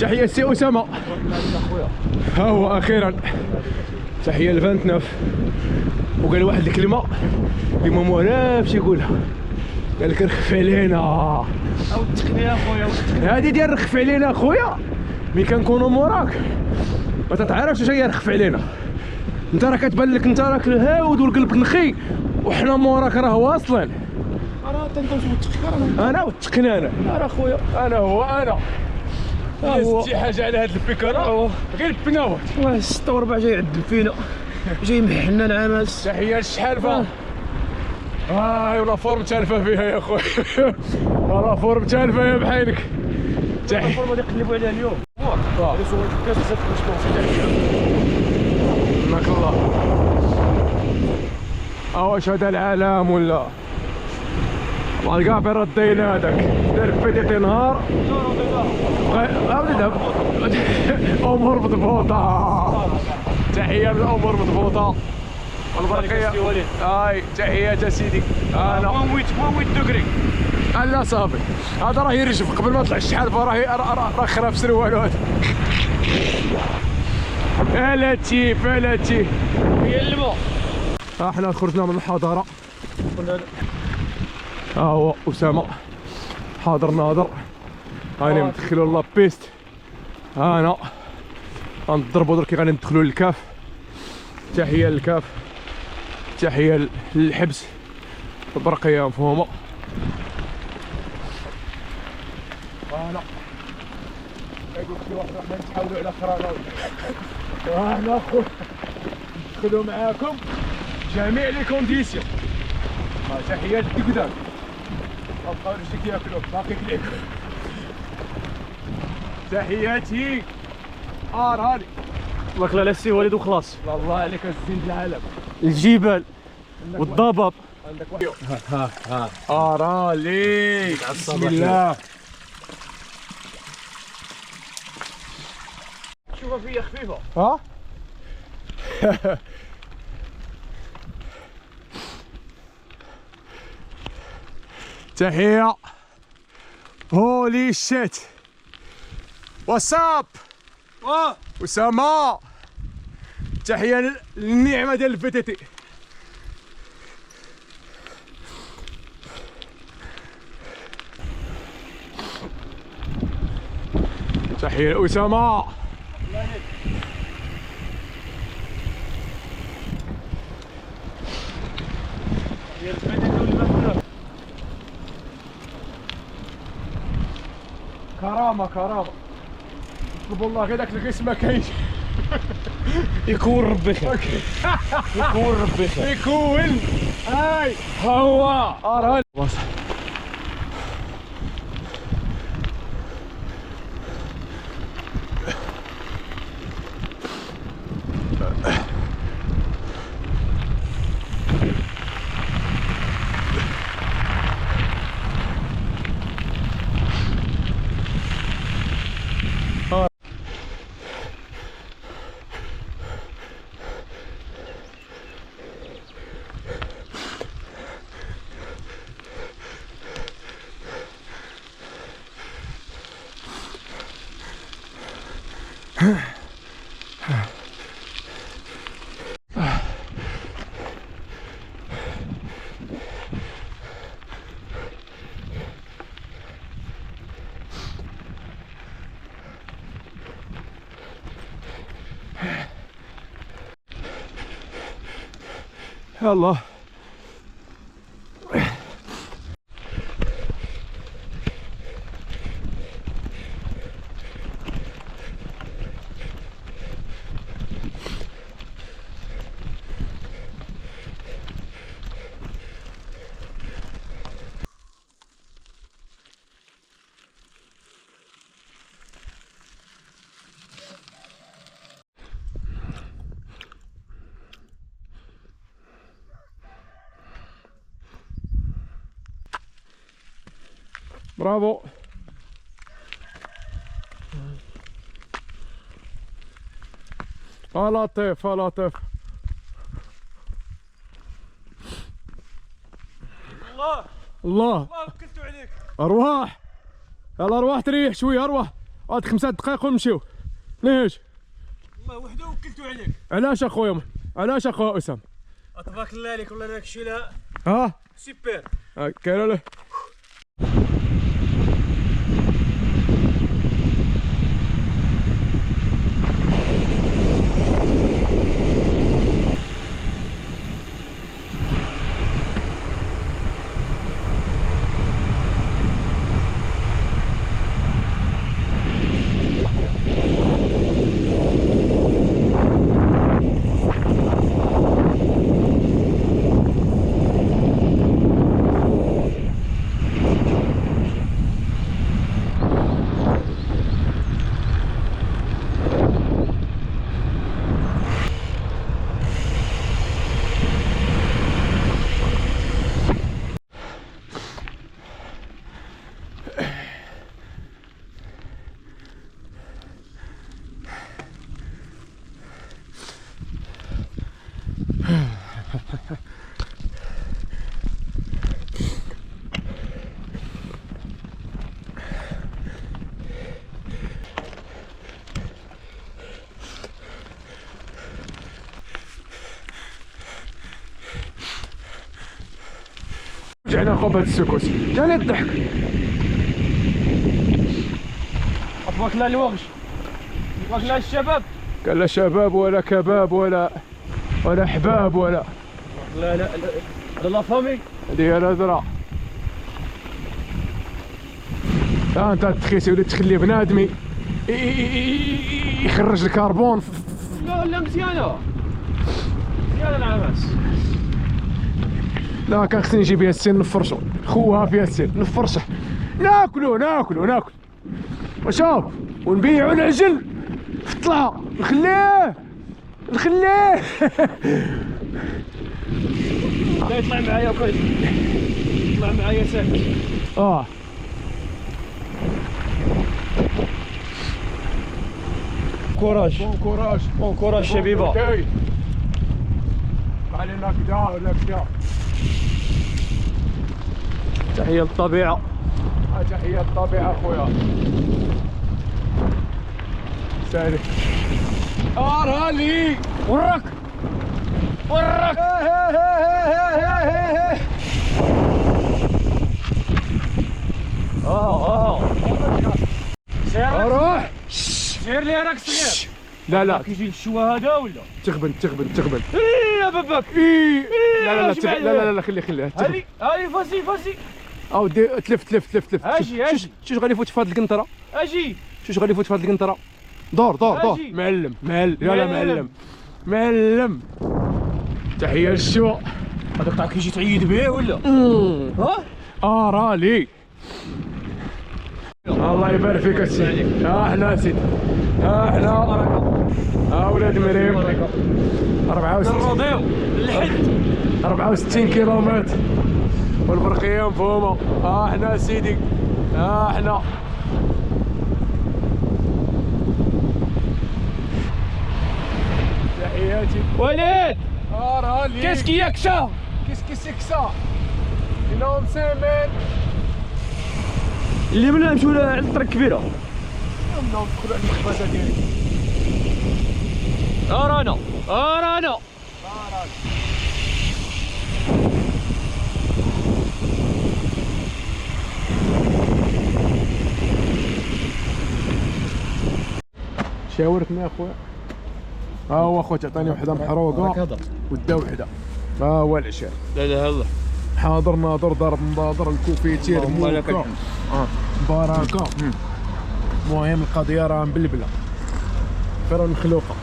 تحية سي أسامة. ها هو أخيرا تحية ل 29. وقال واحد الكلمة اللي ما موالافش يقولها، قال لك رخف علينا. او التقنيه اخويا، هادي ديال رخف علينا اخويا، ملي كنكونوا موراك ما تتعرفش اش هي رخف علينا. انت راه كتبان لك انت راك الهاود والقلب نخي، وحنا موراك راه واصلين. راه تندوز متفكر انا والتقني انا راه خويا، انا هو انا هو شي حاجه على هاد البيكاره غير البناوات. والله 6 و4 جاي يعذب فينا، جاي يمحنا العماس. تحيه للشحالفه. ولا فورم تالفه فيها يا خويا. والله فورم تالفه يا بحالك. تحيه الفورمه اللي قلبوا عليها اليوم منك الله. واش هذا العالم ولا والله كاع بين ردين هذاك دار فيتي نهار عاودي دابا امور مضبوطه. تحيه للامور مضبوطه والبرقيه. هاي تحيات سيدي. انا 1 دوغري. لا صافي هذا راه يرجف قبل ما طلع الشحالفه، راه خرا في سروالو هذا. الا تيف الا تيف هي الماء. احنا خرجنا من الحضاره. هو أسامة حاضر ناظر. هاني مدخلوا لابيست. انا غنضربوا درك غادي ندخلوا للكاف. تحيه للكاف، تحيه للحبس البرقيه مفهومه. انا يقول شي واحد راح نتحاولوا على خرانا. احنا اخويا ندخلوا معاكم جميع لي كونديسيون. تحيه للدقدام. بقاو شي كياكلوا باقي كليكم. تحياتي هاني. الله على السي وليد وخلاص. الله عليك الزين العالم. الجبال والضباب. عندك واحد رالي. بسم الله. شوفها فيا خفيفه. ها تحية. هولي شيت. واتساب أسامة. تحية للنعمة ديال الفيتيتي. تحية لأسامة. كرامة كرامة. طلبوا الله غير داك القسم ما كاينش. يكون ربي خير. يكون ربي خير. يكون. هاي هو راه يلا. برافو. لطيف لطيف. الله وكلتو عليك. ارواح. يلا ارواح تريح شوي. ارواح هاد 5 دقائق ونمشيو. ليش؟ والله وحده وكلتو عليك. علاش اخويا؟ علاش اخويا اسامه؟ تبارك الله عليك والله داك الشيء لا ها سوبر. كاين له. رجعنا خوب هاد السكوت، جاني الضحك. تبارك الله الوغش، تبارك الله الشباب. قال لا شباب ولا كباب ولا حباب ولا لا لا لا فامي. هادي هي الهضره. انت تخيسي ولا تخلي بنادمي يخرج الكربون. لا لا مزيانه مزيانه العباس. لا كان خصني نجيب ياسين نفرشو، خوها في ياسين نفرشه، ناكلو وشوف ونبيعو العجل في الطلعه، نخليه لا يطلع معايا وكل يطلع معايا ساكت. كوراج كوراج شبيبه. علينا كدا ولا كدا. تحيه للطبيعه. تحيه للطبيعه خويا. سالي رالي وراك روح سير لي راك صغير. لا كيجي الشوا هذا ولا تغبن يا باباك. لا خليها هاي فاسي او دي تلف اجي شوش غادي يفوت في هاد القنطره، اجي شوش غادي يفوت في هاد القنطره. دور أجي. معلم. تحيه للشوا. هذا الطاع كيجي تعيد به ولا ها؟ رالي. الله يبارك فيك السيدي. حنا سيدي حنا ولاد مريم 64 كيلومتر والبرقيه مفهومه. حنا سيدي حنا تحياتي وليد. رالي كيس كي يكسا سكسا ينوم سيمين اللي منا نمشيو على الطريق كبيره. نوم ندخلوا على المخبزه ديالي. رانا شاورتني اخويا. هو اخويا تعطيني وحده محروقه ودا وحده. هو العشاء. لا اله الا الله. حاضر ناظر ضرب ناظر الكوفيتير موكا بركه. المهم القضيه راه مبلبله فرا المخلوقه.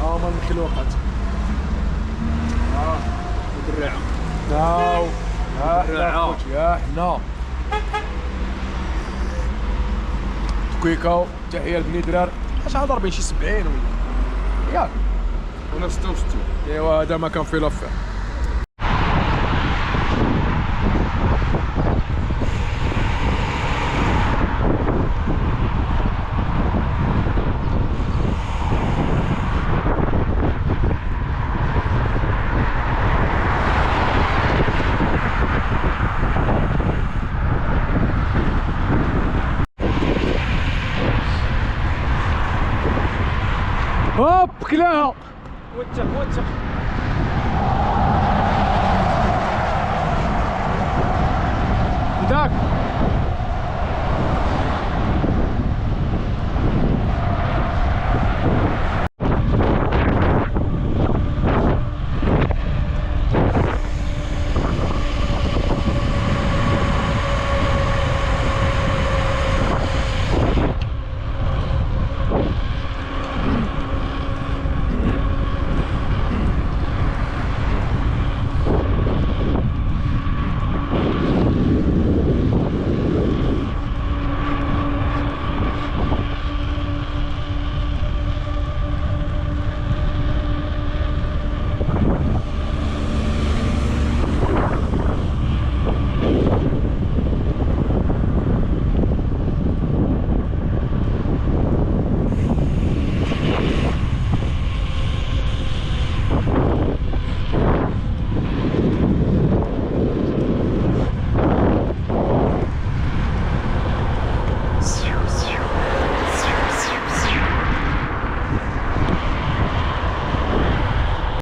هما المخلوقات. والدراعه. يا حنا تكويكاو. تحيه لبني درار. شحال ضاربين شي 70 ولا ياك ولا 66. ايوا هذا ما كان في لافير. هوب كلاها. وثق داك